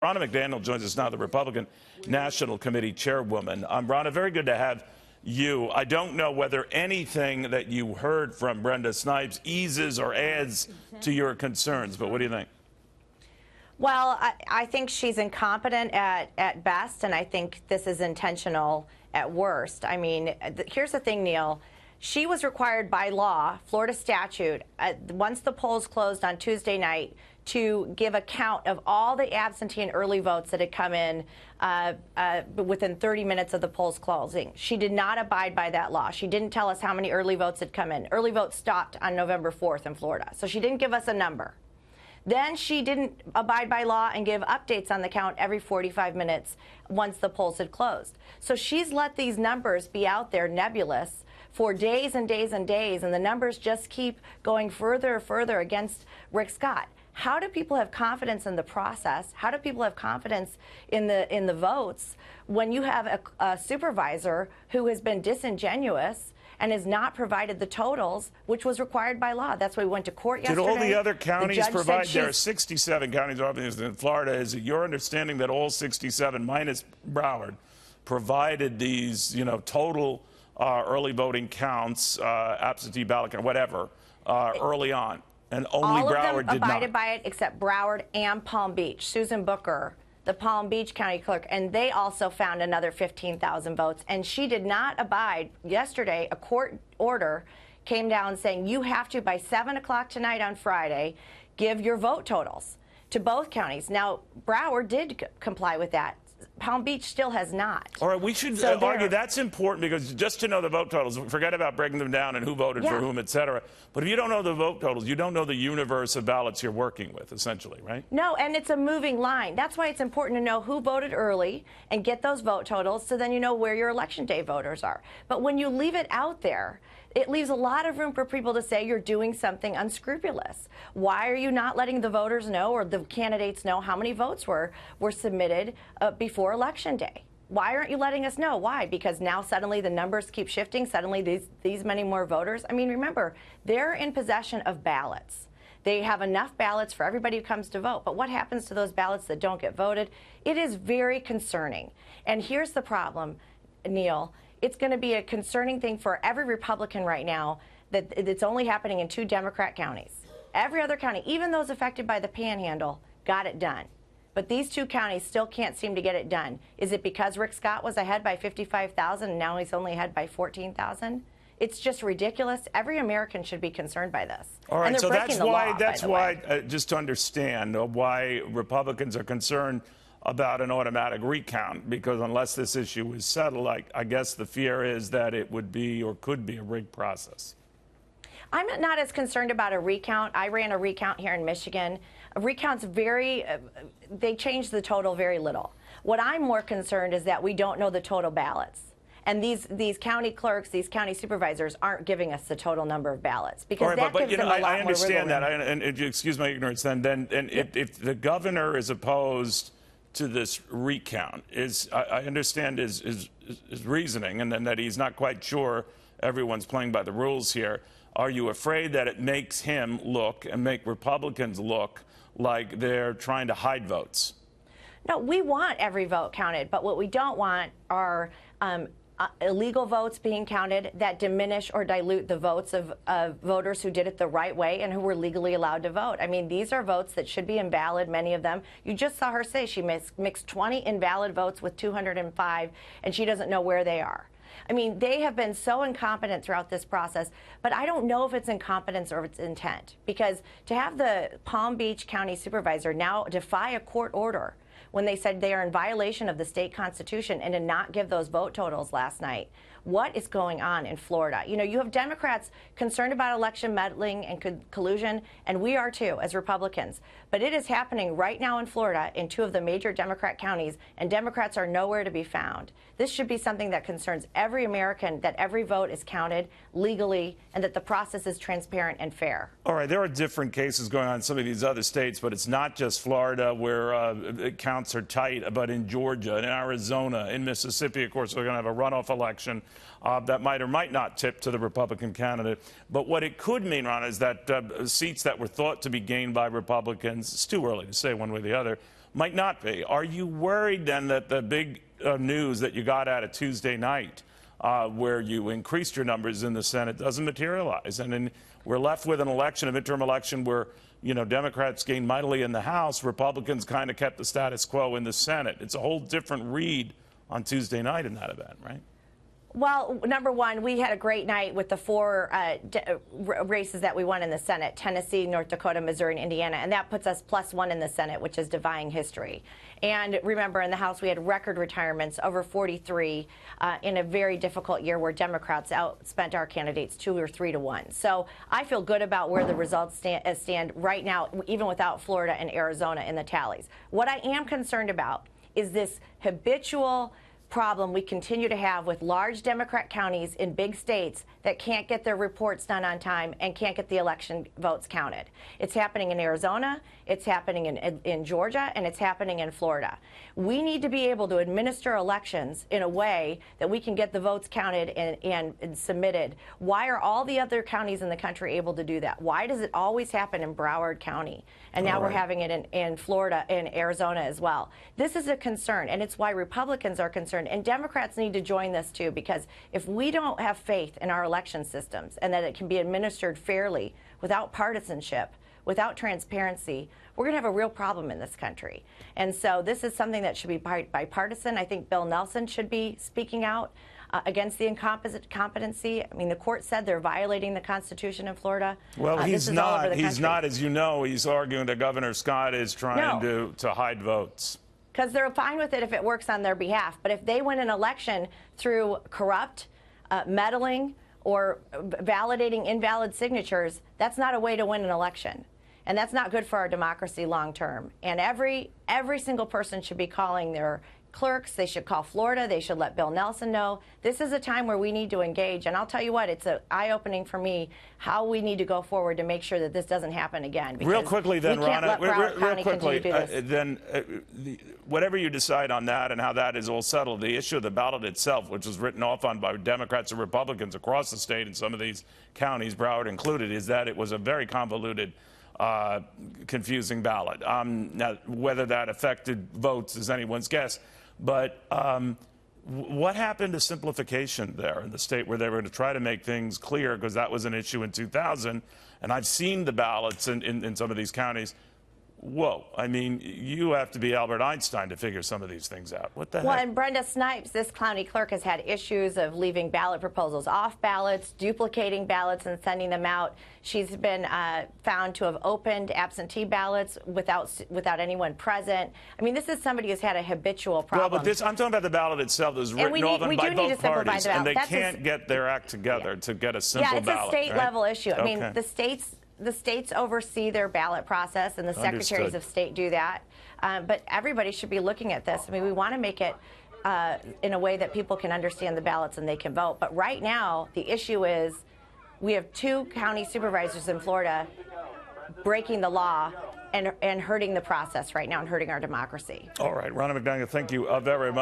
Ronna McDaniel joins us now, the Republican National Committee chairwoman. Ronna, very good to have you. I don't know whether anything that you heard from Brenda Snipes eases or adds to your concerns, but what do you think? Well, I think she's incompetent at best, and I think this is intentional at worst. I mean, here's the thing, Neil. She was required by law, Florida statute, once the polls closed on Tuesday night, to give a count of all the absentee and early votes that had come in within 30 minutes of the polls closing. She did not abide by that law. She didn't tell us how many early votes had come in. Early votes stopped on November 4th in Florida, so she didn't give us a number. Then she didn't abide by law and give updates on the count every 45 minutes once the polls had closed. So she's let these numbers be out there nebulous for days and days and days, and the numbers just keep going further and further against Rick Scott. How do people have confidence in the process? How do people have confidence in the votes when you have a supervisor who has been disingenuous and has not provided the totals, which was required by law? That's why we went to court yesterday. Did all the other counties provide? There are 67 counties in Florida. Is it your understanding that all 67, minus Broward, provided these, total early voting counts, absentee ballot, whatever, early on? And only Broward did not. All of them abided by it except Broward and Palm Beach. Susan Booker, the Palm Beach County Clerk, and they also found another 15,000 votes. And she did not abide. Yesterday, a court order came down saying you have to, by 7 o'clock tonight on Friday, give your vote totals to both counties. Now, Broward did comply with that. Palm Beach still has not. All right, we should argue that's important, because just to know the vote totals, forget about breaking them down and who voted for whom, et cetera. But if you don't know the vote totals, you don't know the universe of ballots you're working with, essentially, right? No, and it's a moving line. That's why it's important to know who voted early and get those vote totals, so then you know where your election day voters are. But when you leave it out there, it leaves a lot of room for people to say you're doing something unscrupulous. Why are you not letting the voters know, or the candidates know, how many votes were submitted before Election Day? Why aren't you letting us know? Why? Because now suddenly the numbers keep shifting, suddenly these many more voters. I mean, remember, they're in possession of ballots. They have enough ballots for everybody who comes to vote. But what happens to those ballots that don't get voted? It is very concerning. And here's the problem, Neil. It's going to be a concerning thing for every Republican right now that it's only happening in 2 Democrat counties. Every other county, even those affected by the Panhandle, got it done. But these 2 counties still can't seem to get it done. Is it because Rick Scott was ahead by 55,000 and now he's only ahead by 14,000? It's just ridiculous. Every American should be concerned by this. All right, so that's why, just to understand why Republicans are concerned about an automatic recount, because unless this issue is settled, I guess the fear is that it would be or could be a rigged process. I'm not as concerned about a recount. I ran a recount here in Michigan. A recount's they changed the total very little. What I'm more concerned is that we don't know the total ballots. And these county clerks, these county supervisors aren't giving us the total number of ballots, because that gives them a lot more wiggle room. I understand that, and excuse my ignorance then if the governor is opposed to this recount, I understand his reasoning, and then that he's not quite sure everyone's playing by the rules here. Are you afraid that it makes him look and make Republicans look like they're trying to hide votes? No, we want every vote counted, but what we don't want are illegal votes being counted that diminish or dilute the votes of voters who did it the right way and who were legally allowed to vote. I mean, these are votes that should be invalid, many of them. You just saw her say she mixed 20 invalid votes with 205, and she doesn't know where they are. I mean, they have been so incompetent throughout this process, but I don't know if it's incompetence or if it's intent, because to have the Palm Beach County Supervisor now defy a court order when they said they are in violation of the state constitution and to not give those vote totals last night. What is going on in Florida? You know, you have Democrats concerned about election meddling and collusion, and we are too, as Republicans. But it is happening right now in Florida in 2 of the major Democrat counties, and Democrats are nowhere to be found. This should be something that concerns every American, that every vote is counted legally and that the process is transparent and fair. All right, there are different cases going on in some of these other states, but it's not just Florida where counts are tight, but in Georgia, in Arizona, in Mississippi, of course, we're going to have a runoff election that might or might not tip to the Republican candidate. But what it could mean, Ron, is that seats that were thought to be gained by Republicans, it's too early to say one way or the other, might not be. Are you worried then that the big news that you got out of Tuesday night, where you increased your numbers in the Senate, doesn't materialize? And then we're left with an election, a midterm election, where, you know, Democrats gained mightily in the House. Republicans kind of kept the status quo in the Senate. It's a whole different read on Tuesday night in that event, right? Well, number one, we had a great night with the 4 races that we won in the Senate: Tennessee, North Dakota, Missouri, and Indiana. And that puts us +1 in the Senate, which is defying history. And remember, in the House, we had record retirements, over 43, in a very difficult year where Democrats outspent our candidates 2 or 3 to 1. So I feel good about where the results stand right now, even without Florida and Arizona in the tallies. What I am concerned about is this habitual problem we continue to have with large Democrat counties in big states that can't get their reports done on time and can't get the election votes counted. It's happening in Arizona, it's happening in Georgia, and it's happening in Florida. We need to be able to administer elections in a way that we can get the votes counted and submitted. Why are all the other counties in the country able to do that? Why does it always happen in Broward County? And now we're having it in Florida and Arizona as well. This is a concern, and it's why Republicans are concerned. And Democrats need to join this, too, because if we don't have faith in our election systems and that it can be administered fairly, without partisanship, without transparency, we're going to have a real problem in this country. And so this is something that should be bipartisan. I think Bill Nelson should be speaking out against the incompetency. I mean, the court said they're violating the Constitution in Florida. Well, he's not. He's not, as you know. He's arguing that Governor Scott is trying to hide votes. Because they're fine with it if it works on their behalf. But if they win an election through corrupt, meddling, or validating invalid signatures, that's not a way to win an election. And that's not good for our democracy long term. And every single person should be calling their clerks. They should call Florida. They should let Bill Nelson know. This is a time where we need to engage. And I'll tell you what, it's eye-opening for me how we need to go forward to make sure that this doesn't happen again. Real quickly then, Ronna, real quickly, whatever you decide on that and how that is all settled, the issue of the ballot itself, which was written off on by Democrats and Republicans across the state in some of these counties, Broward included, is that it was a very convoluted, confusing ballot. Now, whether that affected votes is anyone's guess. But what happened to simplification there in the state where they were going to try to make things clear, because that was an issue in 2000, and I've seen the ballots in some of these counties. Whoa, I mean, you have to be Albert Einstein to figure some of these things out. What the heck? Well, and Brenda Snipes, this county clerk, has had issues of leaving ballot proposals off ballots, duplicating ballots and sending them out. She's been found to have opened absentee ballots without anyone present. I mean, this is somebody who's had a habitual problem. Well, but I'm talking about the ballot itself that was written off by both parties, and they can't get their act together to get a simple ballot. Yeah, it's a state-level issue. I mean, the states oversee their ballot process, and the secretaries of state do that. But everybody should be looking at this. I mean, we want to make it in a way that people can understand the ballots and they can vote. But right now, the issue is we have 2 county supervisors in Florida breaking the law and hurting the process right now and hurting our democracy. All right, Ronna McDaniel, thank you very much.